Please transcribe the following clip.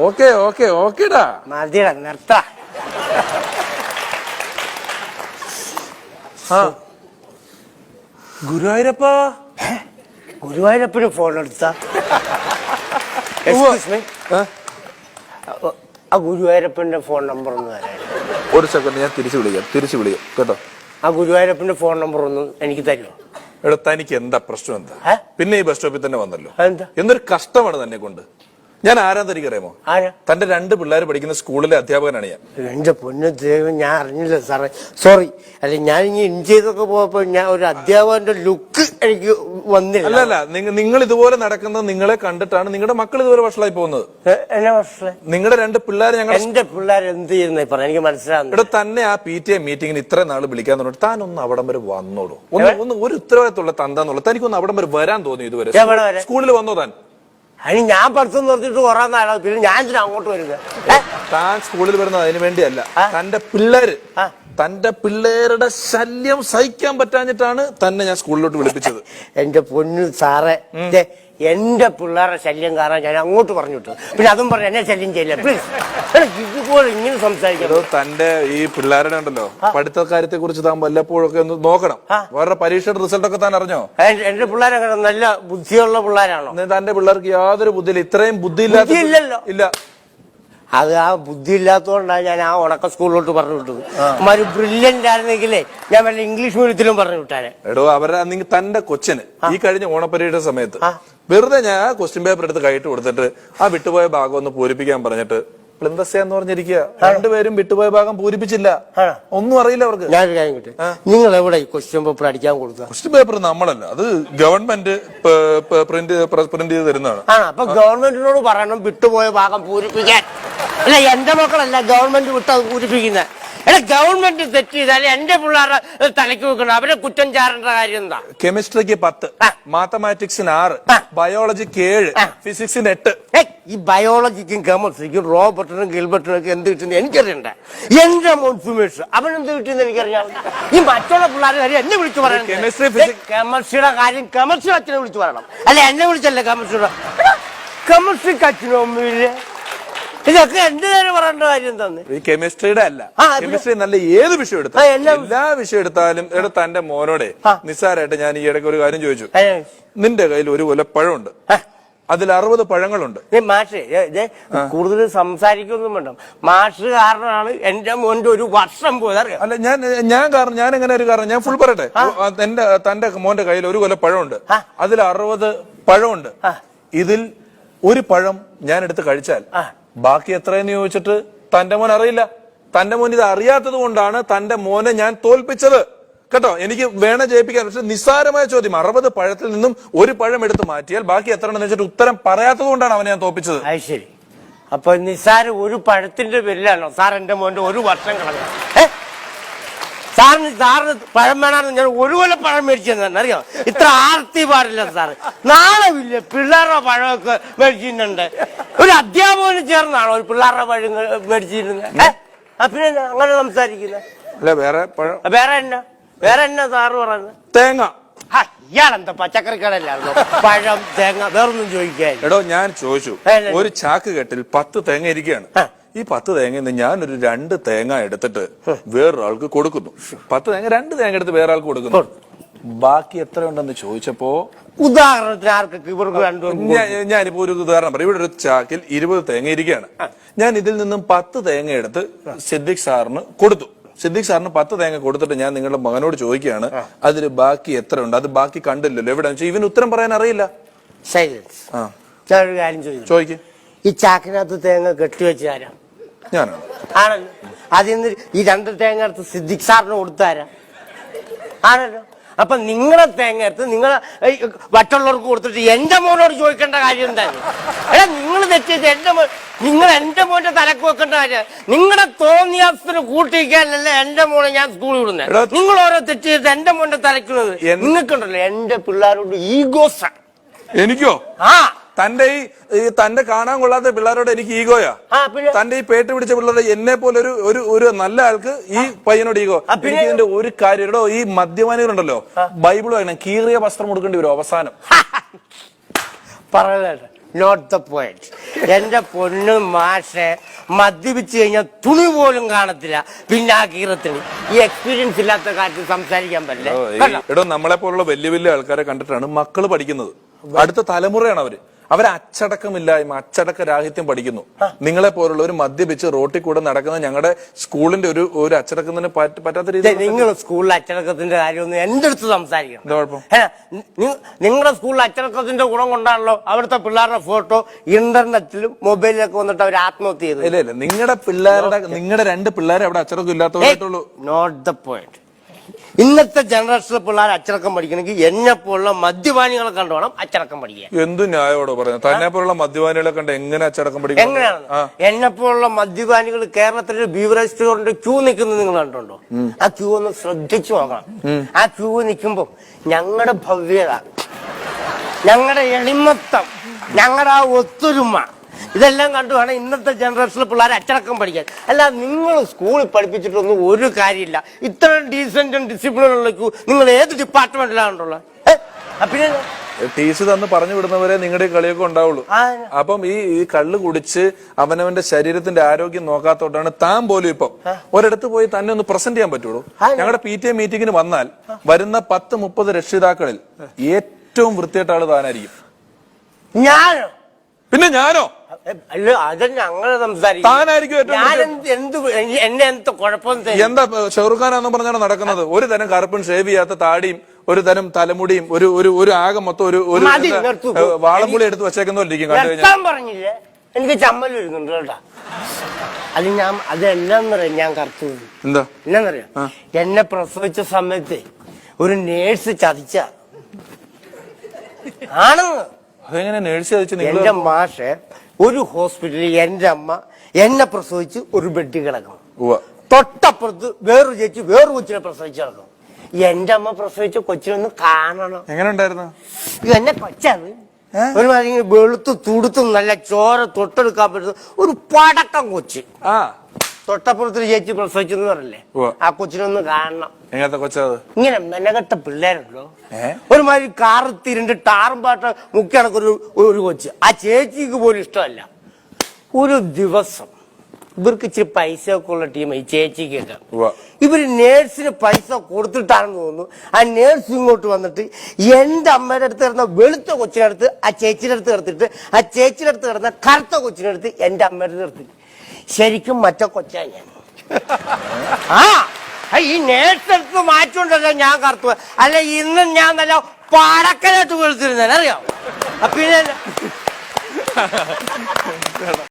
Okay okay ഓക്കേടാ, മതിടാ, നിർത്ത. ആ ഗുരുവായൂരപ്പ, ഗുരുവായൂരപ്പന് ഫോൺ എടുത്ത ആ ഗുരുവായൂരപ്പന്റെ ഫോൺ നമ്പർ ഒന്ന് തരാം. ഒരു സെക്കൻഡ്, ഞാൻ തിരിച്ചു വിളിക്കാം കേട്ടോ. ആ ഗുരുവായൂരപ്പന്റെ ഫോൺ നമ്പർ ഒന്ന് എനിക്ക് തരുമോ? എടാ തനിക്ക് എന്താ പ്രശ്നം? എന്താ പിന്നെ ഈ ബസ് സ്റ്റോപ്പിൽ തന്നെ വന്നല്ലോ? എന്തൊരു കഷ്ടമാണ് തന്നെ കൊണ്ട്. ഞാൻ ആരാ തനിക്ക് അറിയാമോ? തന്റെ 2 പിള്ളേർ പഠിക്കുന്ന സ്കൂളിലെ അധ്യാപകനാണ് ഞാൻ. എന്റെ പൊന്നു ദൈവം, ഞാൻ അറിഞ്ഞില്ല സാറേ, സോറി. അല്ലെ, ഞാൻ ഇനി ഇൻചെയ്തൊക്കെ പോയപ്പോ ഞാൻ ഒരു അധ്യാപകന്റെ ലുക്ക് എനിക്ക് വന്നില്ല. അല്ല, നിങ്ങൾ ഇതുപോലെ നടക്കുന്നത് നിങ്ങളെ കണ്ടിട്ടാണ് നിങ്ങളുടെ മക്കൾ ഇതുപോലെ വഷളായി പോകുന്നത്. എന്നെ വഷളായി? നിങ്ങളുടെ 2 പിള്ളേർ എന്റെ പിള്ളേർ എന്ത് ചെയ്യുന്ന പറ, എനിക്ക് മനസ്സിലാവുന്നു. ഇവിടെ തന്നെ ആ PTA മീറ്റിംഗിന് ഇത്ര നാള് വിളിക്കാൻ പറഞ്ഞിട്ട് താൻ ഒന്ന് അവിടം വരെ വന്നോളൂ. ഒന്ന് ഒരു ഉത്തരവാദിത്തമുള്ള തന്താന്നുള്ള തനിക്കൊന്ന് അവിടം വരെ വരാൻ തോന്നി? ഇതുവരെ സ്കൂളിൽ വന്നോ താൻ? അതിന് ഞാൻ പഠിത്തം നിർത്തിയിട്ട് കുറെ നാളാണ്, പിന്നെ ഞാൻ ഇതിന് അങ്ങോട്ട് വരുന്നത്. താൻ സ്കൂളിൽ വരുന്നത് അതിന് വേണ്ടിയല്ല, തന്റെ പിള്ളേരുടെ ശല്യം സഹിക്കാൻ പറ്റാഞ്ഞിട്ടാണ് തന്നെ ഞാൻ സ്കൂളിലോട്ട് വിളിപ്പിച്ചത്. എന്റെ പൊന്നു സാറേ, എന്റെ പിള്ളേരുടെ ശല്യം കാരണം ഞാൻ അങ്ങോട്ട് പറഞ്ഞു വിട്ടു. പിന്നെ അതും പറഞ്ഞു എന്നെ ശല്യം ചെയ്യില്ല പ്ലീസ്. ഇതുപോലെ ഇങ്ങനെ സംസാരിക്കണം. തന്റെ ഈ പിള്ളേരുടെ ഉണ്ടല്ലോ പഠിത്ത കാര്യത്തെ കുറിച്ച് താൻ വല്ലപ്പോഴൊക്കെ ഒന്ന് നോക്കണം. വേറെ പരീക്ഷയുടെ റിസൾട്ട് ഒക്കെ താൻ അറിഞ്ഞോ? എന്റെ പിള്ളേരങ്ങനെ നല്ല ബുദ്ധിയുള്ള പിള്ളേരാണോ? തന്റെ പിള്ളേർക്ക് യാതൊരു ബുദ്ധിയില്ല. ഇത്രയും ബുദ്ധിയില്ലല്ലോ. ഇല്ല, അത് ആ ബുദ്ധി ഇല്ലാത്തതുകൊണ്ടാണ് ഞാൻ ആ ഉണക്ക സ്കൂളിലോട്ട് പറഞ്ഞു വിട്ടത്. ഒരു ബ്രില്യന്റ് ആയിരുന്നെങ്കിലേ ഞാൻ വല്ല ഇംഗ്ലീഷ് മീഡിയത്തിലും പറഞ്ഞു വിട്ടാനെ. എടോ, തന്റെ കൊച്ചിന് ഈ കഴിഞ്ഞ ഓണപ്പരീക്ഷ സമയത്ത് വെറുതെ ഞാൻ ക്വസ്റ്റ്യൻ പേപ്പർ എടുത്ത് കൈയിട്ട് കൊടുത്തിട്ട് ആ വിട്ടുപോയ ഭാഗം ഒന്ന് പൂരിപ്പിക്കാൻ പറഞ്ഞിട്ട് പ്ലിന്തസ്യാന്ന് പറഞ്ഞിരിക്കുക. 2 പേരും വിട്ടുപോയ ഭാഗം പൂരിപ്പിച്ചില്ല. ഒന്നും അറിയില്ല അവർക്ക്. ഞാനൊരു കാര്യം കിട്ടെ, നിങ്ങൾ എവിടെ ഈ ക്വസ്റ്റ്യൻ പേപ്പർ അടിക്കാൻ കൊടുക്കുക? ക്വസ്റ്റ്യൻ പേപ്പർ നമ്മളല്ല, അത് ഗവൺമെന്റ് പ്രിന്റ് ചെയ്ത് തരുന്നതാണ്. അപ്പൊ ഗവൺമെന്റിനോട് പറയണം വിട്ടുപോയ ഭാഗം പൂരിപ്പിക്കാൻ. അല്ല, എന്റെ മക്കളല്ല ഗവൺമെന്റ് വിട്ട് അത് പൂരിപ്പിക്കുന്നത്. എടാ, ഗവൺമെന്റ് തെറ്റ് ചെയ്താൽ എന്റെ പിള്ളേരുടെ തലയ്ക്ക് വെക്കണം. അവരെ കുറ്റം ചാരേണ്ട കാര്യം എന്താ? കെമിസ്ട്രിക്ക് 10, മാത്തമാറ്റിക്സിന് 6, ബയോളജിക്ക് 7, ഫിസിക്സിന് 8. ഈ ബയോളജിക്കും കെമിസ്ട്രിക്കും റോബർട്ടിനും ഗിൽബർട്ടിനും ഒക്കെ എന്ത് കിട്ടുന്നത് എനിക്കറിയണ്ട. എന്റെ മോൻ സുമേഷ് അവൻ എന്ത് കിട്ടുന്നത് എനിക്കറിയാം. ഈ മറ്റുള്ള പിള്ളേരുടെ കാര്യം എന്നെ വിളിച്ചു പറയണം. കെമിസ്ട്രിയുടെ കാര്യം കെമിസ്ട്രി അച്ഛനെ വിളിച്ചു പറയണം. അല്ല, എന്നെ വിളിച്ചല്ലേ കെമിസ്ട്രിയുടെ. കെമിസ്ട്രിക്ക് അച്ഛനും അമ്മയില്ലേ? ഇതൊക്കെ എന്റെ നേരെ പറയേണ്ട കാര്യം തന്നെ. ഈ കെമിസ്ട്രിയുടെ അല്ല, കെമിസ്ട്രി നല്ല ഏത് വിഷയം എടുത്താൽ എല്ലാ വിഷയം എടുത്താലും തന്റെ മോനോടെ നിസ്സാരമായിട്ട് ഞാൻ ഈ ഇടയ്ക്ക് ഒരു കാര്യം ചോദിച്ചു. നിന്റെ കയ്യിൽ ഒരു കൊല പഴമുണ്ട്, അതിൽ 60 പഴങ്ങളുണ്ട്. മാഷ് കൂടുതൽ സംസാരിക്കൊന്നും വേണ്ട. മാഷ് കാരണമാണ് എന്റെ മോന്റെ ഒരു വർഷം പോയത്. അല്ല, ഞാൻ എങ്ങനെ ഒരു കാരണം ഞാൻ ഫുൾ പറയട്ടെ. തന്റെ മോന്റെ കയ്യിൽ ഒരു കൊല പഴമുണ്ട്, അതിൽ 60 പഴമുണ്ട്. ഇതിൽ ഒരു പഴം ഞാൻ എടുത്ത് കഴിച്ചാൽ ബാക്കി എത്രയെന്ന് ചോദിച്ചിട്ട് തന്റെ മോൻ അറിയില്ല. തന്റെ മോൻ ഇത് അറിയാത്തത് കൊണ്ടാണ് തന്റെ മോനെ ഞാൻ തോൽപ്പിച്ചത് കേട്ടോ. എനിക്ക് വേണ ജയിപ്പിക്കാൻ. പക്ഷെ നിസ്സാരമായ ചോദ്യം, 60 പഴത്തിൽ നിന്നും ഒരു പഴം എടുത്ത് മാറ്റിയാൽ ബാക്കി എത്ര എന്ന് വെച്ചിട്ട് ഉത്തരം പറയാത്തത് കൊണ്ടാണ് അവനെ ഞാൻ തോൽപ്പിച്ചത്. അത് ശരി. അപ്പൊ നിസ്സാരം ഒരു പഴത്തിന്റെ പേരിലാണോ സാർ എന്റെ മോന്റെ ഒരു വർഷം കളഞ്ഞു? സാറിന് പഴം വേണമെന്ന് ഞാൻ ഒരു കൊല്ലം പഴം മേടിച്ചെന്ന് അറിയാം. ഇത്ര ആർത്തി പാടില്ല സാറ്. നാളെ ഇല്ല പിള്ളേരുടെ പഴമൊക്കെ മേടിച്ചിട്ടുണ്ട്. ഒരു അധ്യാപകന് ചേർന്നാണോ ഒരു പിള്ളേരുടെ പഴം മേടിച്ചിരുന്നത്? പിന്നെ അങ്ങനെ സംസാരിക്കുന്നത്? അല്ല, വേറെ പഴം വേറെ എന്നാ സാറ് പറയുന്നത്? തേങ്ങ. ഇയാളെന്താ പച്ചക്കറിക്കടല്ലായിരുന്നോ? പഴം, തേങ്ങ, വേറൊന്നും ചോദിക്കാൻ. എടോ, ഞാൻ ചോദിച്ചു, ഒരു ചാക്ക് കെട്ടിൽ 10 തേങ്ങ ഇരിക്കുകയാണ്. ഈ 10 തേങ്ങ ഞാനൊരു 2 തേങ്ങ എടുത്തിട്ട് വേറൊരാൾക്ക് കൊടുക്കുന്നു. 10 തേങ്ങ 2 തേങ്ങ എടുത്ത് വേറെ ആൾക്ക് കൊടുക്കുന്നു. ബാക്കി എത്ര ഉണ്ടെന്ന് ചോദിച്ചപ്പോ ഉദാഹരണത്തിന് ആർക്കൊക്കെ ഇവർക്ക് ഞാനിപ്പോ ഒരു ഉദാഹരണം പറയും. ഇവിടെ ഒരു ചാക്കിൽ 20 തേങ്ങ ഇരിക്കുകയാണ്. ഞാൻ ഇതിൽ നിന്നും 10 തേങ്ങ എടുത്ത് സിദ്ദിഖ് സാറിന് കൊടുത്തു. സിദ്ദിഖ് സാറിന് 10 തേങ്ങ കൊടുത്തിട്ട് ഞാൻ നിങ്ങളുടെ മകനോട് ചോദിക്കുകയാണ്, അതിൽ ബാക്കി എത്ര ഉണ്ട്? അത് ബാക്കി കണ്ടില്ലല്ലോ, എവിടെ? ഇവന് ഉത്തരം പറയാൻ അറിയില്ല. സൈലൻസ്. ഞാനൊരു കാര്യം ചോദിക്കും. ഈ ചാക്കിനകത്ത് തേങ്ങ കെട്ടിവെച്ച് ആരാ? ഞാനാണ്. ആണല്ലോ. അതിന്ന് ഈ 2 തേങ്ങ എടുത്ത് സിദ്ദിഖ് സാറിന് കൊടുത്താരാ? ആണല്ലോ. അപ്പൊ നിങ്ങളെ തേങ്ങ എടുത്ത് നിങ്ങളെ മറ്റുള്ളവർക്ക് കൊടുത്തിട്ട് എന്റെ മോനോട് ചോദിക്കേണ്ട കാര്യം എന്താണ്? നിങ്ങൾ തെറ്റിയത് നിങ്ങൾ എന്റെ മോന്റെ തലക്ക് വെക്കേണ്ട കാര്യം. നിങ്ങളുടെ തോന്നിയാസത്തിന് കൂട്ടിക്കാനല്ലേ എന്റെ മോനെ ഞാൻ സ്കൂളിൽ വിടുന്നത്. നിങ്ങൾ ഓരോ തെറ്റിയത് എന്റെ മോന്റെ തലക്കുന്നത്. നിങ്ങൾക്കുണ്ടല്ലോ എന്റെ പിള്ളേരോട് ഈഗോസാ. എനിക്കോ? തന്റെ കാണാൻ കൊള്ളാത്ത പിള്ളേരോട് എനിക്ക് ഈഗോയാ? തന്റെ ഈ പേട്ട് പിടിച്ച പിള്ളേരുടെ എന്നെ പോലെ ഒരു നല്ല ആൾക്ക് ഈ പയ്യനോട് ഈഗോ? എനിക്ക് ഇതിന്റെ ഒരു കാര്യം, ഈ മദ്യപാനികളുണ്ടല്ലോ, ബൈബിൾ വേണം, കീറിയ വസ്ത്രം കൊടുക്കേണ്ടി വരും അവസാനം. പറയട്ടെ, നോട്ട് ദ പോയിന്റ്. എന്റെ പൊന്നു മാഷെ, മദ്യപിച്ചു കഴിഞ്ഞാൽ തുണി പോലും കാണത്തില്ല, പിന്നെ ആ കീറത്തിന്. ഈ എക്സ്പീരിയൻസ് ഇല്ലാത്ത കാര്യത്തിൽ സംസാരിക്കാൻ പറ്റില്ല. എടോ, നമ്മളെ പോലുള്ള വലിയ വലിയ ആൾക്കാരെ കണ്ടിട്ടാണ് മക്കള് പഠിക്കുന്നത്. അടുത്ത തലമുറയാണ് അവര് അച്ചടക്കമില്ലായ്മ, അച്ചടക്ക രാഹിത്യം പഠിക്കുന്നു. നിങ്ങളെ പോലുള്ളവർ മദ്യപിച്ച് റോട്ടിൽ കൂടെ നടക്കുന്നത് ഞങ്ങളുടെ സ്കൂളിന്റെ ഒരു അച്ചടക്കത്തിന് പറ്റാത്ത രീതി. നിങ്ങൾ സ്കൂളിൽ അച്ചടക്കത്തിന്റെ കാര്യമൊന്നും എന്റെ അടുത്ത് സംസാരിക്കണം. എന്താ കുഴപ്പം? നിങ്ങളുടെ സ്കൂളിൽ അച്ചടക്കത്തിന്റെ ഗുണം കൊണ്ടാണല്ലോ അവിടുത്തെ പിള്ളേരുടെ ഫോട്ടോ ഇന്റർനെറ്റിലും മൊബൈലിലൊക്കെ വന്നിട്ട് അവർ ആത്മഹത്യ ചെയ്തു. ഇല്ല, നിങ്ങളുടെ രണ്ട് പിള്ളേരെ അവിടെ അച്ചടക്കം ഇല്ലാത്തവരായിട്ടുള്ളൂ. Not the point. ഇന്നത്തെ ജനറേഷനിലെ പിള്ളേർ അച്ചടക്കം പഠിക്കണമെങ്കിൽ എന്നെ പോലുള്ള മദ്യപാനികളെ കണ്ടു വേണം അച്ചടക്കം പഠിക്കാൻ. എന്തു ന്യായോടോ പറയുന്നത്? തന്നെ പോലുള്ള മദ്യപാനികളെ കണ്ട് എങ്ങനെ അച്ചടക്കം പഠിക്കും? എങ്ങനെയാണ്? എന്നെ പോലുള്ള മദ്യപാനികൾ കേരളത്തിലെ ബീവറേജ് സ്റ്റോറിന്റെ ക്യൂ നിൽക്കുന്നത് നിങ്ങൾ കണ്ടുണ്ടോ? ആ ക്യൂ ഒന്ന് ശ്രദ്ധിച്ചു നോക്കണം. ആ ക്യൂ നിൽക്കുമ്പോ ഞങ്ങളുടെ ഭവ്യത, ഞങ്ങളുടെ എളിമത്തം, ഞങ്ങളുടെ ആ ഒത്തൊരുമ, ഇതെല്ലാം കണ്ടു വേണം ഇന്നത്തെ ജനറേഷനിലെ പിള്ളേരെ അച്ചടക്കം പഠിക്കാൻ. അല്ല, നിങ്ങൾ സ്കൂളിൽ പഠിപ്പിച്ചിട്ടൊന്നും ഒരു കാര്യമില്ല. ഇത്രയും ഡീസന്റും ഡിസിപ്ലിനുള്ള നിങ്ങൾ ഏത് ഡിപ്പാർട്ട്മെന്റിലാണുള്ളത്? പിന്നെ ടീച്ചർ തന്ന് പറഞ്ഞു വിടുന്നവരെ നിങ്ങളുടെ കളിയൊക്കെ ഉണ്ടാവുള്ളൂ. അപ്പം ഈ കള്ള് കുടിച്ച് അവനവന്റെ ശരീരത്തിന്റെ ആരോഗ്യം നോക്കാത്തോട്ടാണ് താൻ പോലും ഇപ്പം ഒരിടത്ത് പോയി തന്നെ ഒന്ന് പ്രസന്റ് ചെയ്യാൻ പറ്റുള്ളൂ. ഞങ്ങളുടെ PTA മീറ്റിംഗിന് വന്നാൽ വരുന്ന 10-30 രക്ഷിതാക്കളിൽ ഏറ്റവും വൃത്തിയായിട്ട് ആള് താനായിരിക്കും. ഞാനോ? പിന്നെ ഞാനോ? അല്ല, അത് ഞങ്ങൾ സംസാരിക്കും. എന്നെ എന്ത് കുഴപ്പം? എന്താ ഷെഹ്റുഖ് ഖാനാന്ന് പറഞ്ഞാണ് നടക്കുന്നത്? ഒരു തരം കറുപ്പും ഷേവ് ചെയ്യാത്ത താടിയും ഒരു തരം തലമുടിയും ഒരു ആകെ മൊത്തം ഒരു വാളംപുളി എടുത്ത് വെച്ചേക്കുന്ന പോലെ ഇരിക്കും. പറഞ്ഞില്ലേ, എനിക്ക് ചമ്മൽ വരുന്നുണ്ട് കേട്ടാ. അതെല്ലാം ഞാൻ കറുത്തു. എന്താ എന്നാന്നറിയാം? എന്നെ പ്രസവിച്ച സമയത്ത് ഒരു നേഴ്സ് ചതിച്ച ആണെന്ന്. അതെങ്ങനെ നേഴ്സ് ചതിച്ചു? എന്റെ മാഷെ, ഒരു ഹോസ്പിറ്റലിൽ എന്റെ അമ്മ എന്നെ പ്രസവിച്ച് ഒരു ബെഡ് കിടക്കണം. തൊട്ടപ്പുറത്ത് വേറൊരു ചേച്ചി വേറൊരു കൊച്ചിനെ പ്രസവിച്ച് കിടക്കണം. എന്റെ അമ്മ പ്രസവിച്ച കൊച്ചിനൊന്ന് കാണണം. എങ്ങനെ ഉണ്ടായിരുന്നു? എന്നെ കൊച്ചാണ് ഒരുമാതിരി വെളുത്ത് തുടുത്തും നല്ല ചോര തൊട്ടെടുക്കാൻ പറ്റുന്ന ഒരു പടക്കം കൊച്ച്. തൊട്ടപ്പുറത്തൊരു ചേച്ചി പ്രസവിച്ചെന്ന് പറയല്ലേ, ആ കൊച്ചിനൊന്ന് കാണണം. എങ്ങനത്തെ കൊച്ചത്? ഇങ്ങനെ മെനകെട്ട പിള്ളേരുണ്ടോ, ഒരുമാതിരി കാറ് തിരിണ്ട് ടാറും പാട്ട മുക്കി നടക്കൊരു കൊച്ച്. ആ ചേച്ചിക്ക് പോലും ഇഷ്ടമല്ല. ഒരു ദിവസം ഇവർക്ക് ഇച്ചിരി പൈസ ഒക്കെ ഉള്ള ടീം ഈ ചേച്ചിക്കൊക്കെ. ഇവര് നേഴ്സിന് പൈസ കൊടുത്തിട്ടാണെന്ന് തോന്നുന്നു. ആ നേഴ്സ് ഇങ്ങോട്ട് വന്നിട്ട് എന്റെ അമ്മയുടെ അടുത്ത് കിടന്ന വെളുത്ത കൊച്ചിനടുത്ത് ആ ചേച്ചിയുടെ അടുത്ത് കിടത്തിട്ട് ആ ചേച്ചിയുടെ അടുത്ത് കിടന്ന കറുത്ത കൊച്ചിനടുത്ത് എന്റെ അമ്മയുടെ അടുത്ത് നിർത്തി. ശരിക്കും മറ്റേ കൊച്ചാ ഞാൻ. ഈ നേഴ്സെടുത്ത് മാറ്റുകൊണ്ടല്ലോ ഞാൻ കറുത്തു. അല്ല, ഇന്നും ഞാൻ നല്ല പടക്കലായിട്ട് വെളുത്തിരുന്നേനെ, അറിയാം. പിന്നെ